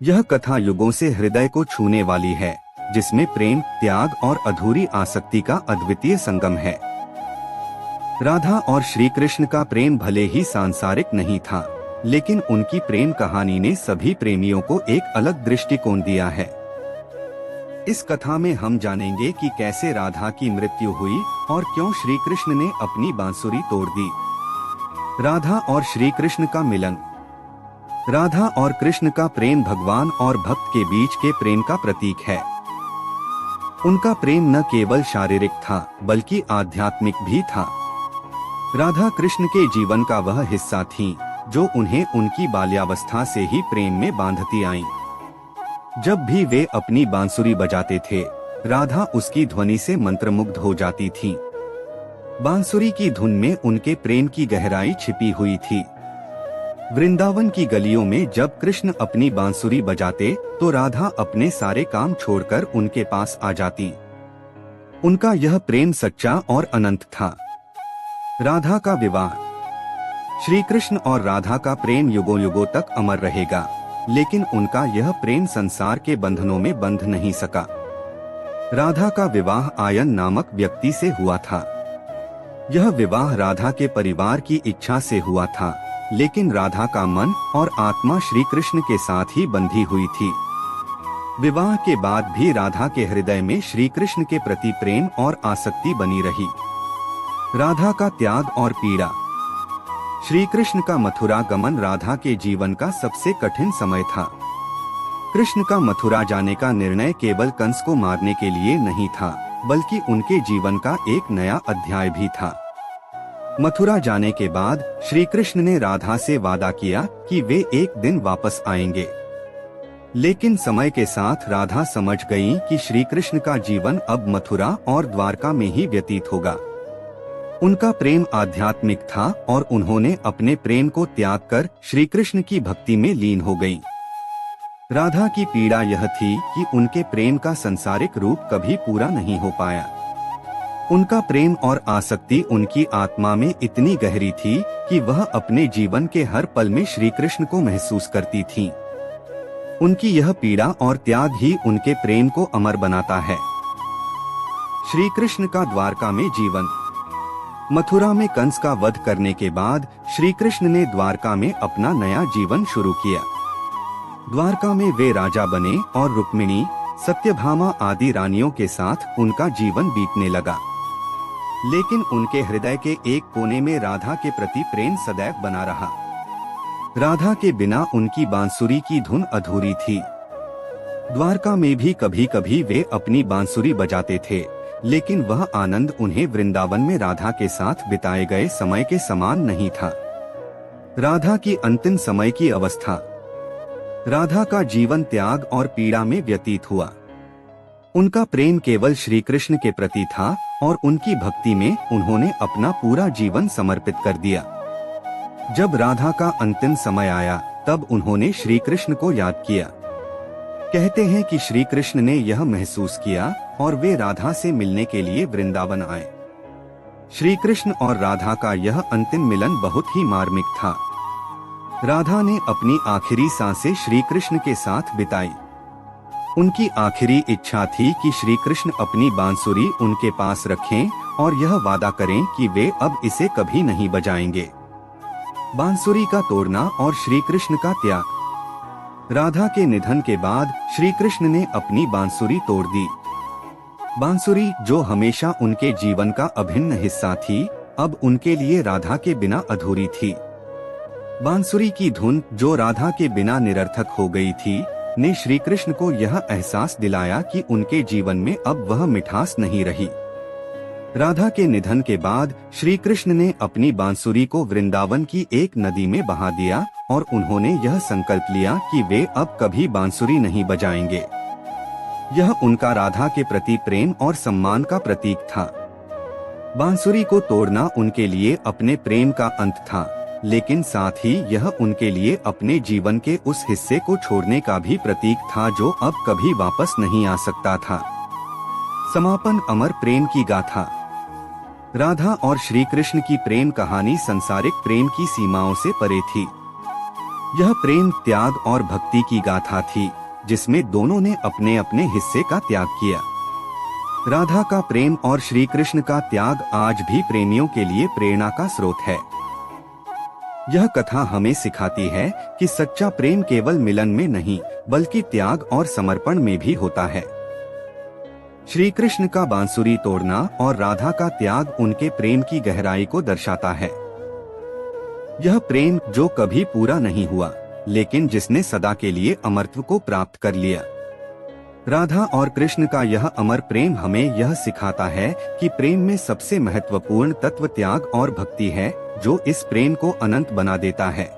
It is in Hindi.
यह कथा युगों से हृदय को छूने वाली है, जिसमें प्रेम, त्याग और अधूरी आसक्ति का अद्वितीय संगम है। राधा और श्री कृष्ण का प्रेम भले ही सांसारिक नहीं था, लेकिन उनकी प्रेम कहानी ने सभी प्रेमियों को एक अलग दृष्टिकोण दिया है। इस कथा में हम जानेंगे कि कैसे राधा की मृत्यु हुई और क्यों श्री कृष्ण ने अपनी बांसुरी तोड़ दी। राधा और श्री कृष्ण का मिलन। राधा और कृष्ण का प्रेम भगवान और भक्त के बीच के प्रेम का प्रतीक है। उनका प्रेम न केवल शारीरिक था, बल्कि आध्यात्मिक भी था। राधा कृष्ण के जीवन का वह हिस्सा थी जो उन्हें उनकी बाल्यावस्था से ही प्रेम में बांधती आईं। जब भी वे अपनी बांसुरी बजाते थे, राधा उसकी ध्वनि से मंत्रमुग्ध हो जाती थी। बांसुरी की धुन में उनके प्रेम की गहराई छिपी हुई थी। वृंदावन की गलियों में जब कृष्ण अपनी बांसुरी बजाते, तो राधा अपने सारे काम छोड़कर उनके पास आ जाती। उनका यह प्रेम सच्चा और अनंत था। राधा का विवाह। श्री कृष्ण और राधा का प्रेम युगों युगों तक अमर रहेगा, लेकिन उनका यह प्रेम संसार के बंधनों में बंध नहीं सका। राधा का विवाह आयन नामक व्यक्ति से हुआ था। यह विवाह राधा के परिवार की इच्छा से हुआ था, लेकिन राधा का मन और आत्मा श्री कृष्ण के साथ ही बंधी हुई थी। विवाह के बाद भी राधा के हृदय में श्री कृष्ण के प्रति प्रेम और आसक्ति बनी रही। राधा का त्याग और पीड़ा। श्री कृष्ण का मथुरा गमन राधा के जीवन का सबसे कठिन समय था। कृष्ण का मथुरा जाने का निर्णय केवल कंस को मारने के लिए नहीं था, बल्कि उनके जीवन का एक नया अध्याय भी था। मथुरा जाने के बाद श्री कृष्ण ने राधा से वादा किया कि वे एक दिन वापस आएंगे। लेकिन समय के साथ राधा समझ गई कि श्री कृष्ण का जीवन अब मथुरा और द्वारका में ही व्यतीत होगा। उनका प्रेम आध्यात्मिक था और उन्होंने अपने प्रेम को त्याग कर श्री कृष्ण की भक्ति में लीन हो गईं। राधा की पीड़ा यह थी कि उनके प्रेम का सांसारिक रूप कभी पूरा नहीं हो पाया। उनका प्रेम और आसक्ति उनकी आत्मा में इतनी गहरी थी कि वह अपने जीवन के हर पल में श्री कृष्ण को महसूस करती थीं। उनकी यह पीड़ा और त्याग ही उनके प्रेम को अमर बनाता है। श्री कृष्ण का द्वारका में जीवन। मथुरा में कंस का वध करने के बाद श्री कृष्ण ने द्वारका में अपना नया जीवन शुरू किया। द्वारका में वे राजा बने और रुक्मिणी, सत्यभामा आदि रानियों के साथ उनका जीवन बीतने लगा। लेकिन उनके हृदय के एक कोने में राधा के प्रति प्रेम सदैव बना रहा। राधा के बिना उनकी बांसुरी की धुन अधूरी थी। द्वारका में भी कभी कभी वे अपनी बांसुरी बजाते थे, लेकिन वह आनंद उन्हें वृंदावन में राधा के साथ बिताए गए समय के समान नहीं था। राधा की अंतिम समय की अवस्था। राधा का जीवन त्याग और पीड़ा में व्यतीत हुआ। उनका प्रेम केवल श्री कृष्ण के प्रति था और उनकी भक्ति में उन्होंने अपना पूरा जीवन समर्पित कर दिया। जब राधा का अंतिम समय आया, तब उन्होंने श्री कृष्ण को याद किया। कहते हैं कि श्री कृष्ण ने यह महसूस किया और वे राधा से मिलने के लिए वृंदावन आए। श्री कृष्ण और राधा का यह अंतिम मिलन बहुत ही मार्मिक था। राधा ने अपनी आखिरी सांसें श्री कृष्ण के साथ बिताई। उनकी आखिरी इच्छा थी कि श्री कृष्ण अपनी बांसुरी उनके पास रखें और यह वादा करें कि वे अब इसे कभी नहीं बजाएंगे। बांसुरी का तोड़ना और श्री कृष्ण का त्याग। राधा के निधन के बाद श्री कृष्ण ने अपनी बांसुरी तोड़ दी। बांसुरी, जो हमेशा उनके जीवन का अभिन्न हिस्सा थी, अब उनके लिए राधा के बिना अधूरी थी। बांसुरी की धुन, जो राधा के बिना निरर्थक हो गई थी, ने श्री कृष्ण को यह एहसास दिलाया कि उनके जीवन में अब वह मिठास नहीं रही। राधा के निधन के बाद श्री कृष्ण ने अपनी बांसुरी को वृंदावन की एक नदी में बहा दिया और उन्होंने यह संकल्प लिया कि वे अब कभी बांसुरी नहीं बजाएंगे। यह उनका राधा के प्रति प्रेम और सम्मान का प्रतीक था। बांसुरी को तोड़ना उनके लिए अपने प्रेम का अंत था, लेकिन साथ ही यह उनके लिए अपने जीवन के उस हिस्से को छोड़ने का भी प्रतीक था जो अब कभी वापस नहीं आ सकता था। समापन। अमर प्रेम की गाथा। राधा और श्री कृष्ण की प्रेम कहानी संसारिक प्रेम की सीमाओं से परे थी। यह प्रेम त्याग और भक्ति की गाथा थी, जिसमें दोनों ने अपने अपने हिस्से का त्याग किया। राधा का प्रेम और श्री कृष्ण का त्याग आज भी प्रेमियों के लिए प्रेरणा का स्रोत है। यह कथा हमें सिखाती है कि सच्चा प्रेम केवल मिलन में नहीं, बल्कि त्याग और समर्पण में भी होता है। श्री कृष्ण का बांसुरी तोड़ना और राधा का त्याग उनके प्रेम की गहराई को दर्शाता है। यह प्रेम जो कभी पूरा नहीं हुआ, लेकिन जिसने सदा के लिए अमरत्व को प्राप्त कर लिया। राधा और कृष्ण का यह अमर प्रेम हमें यह सिखाता है कि प्रेम में सबसे महत्वपूर्ण तत्व त्याग और भक्ति है, जो इस प्रेम को अनंत बना देता है।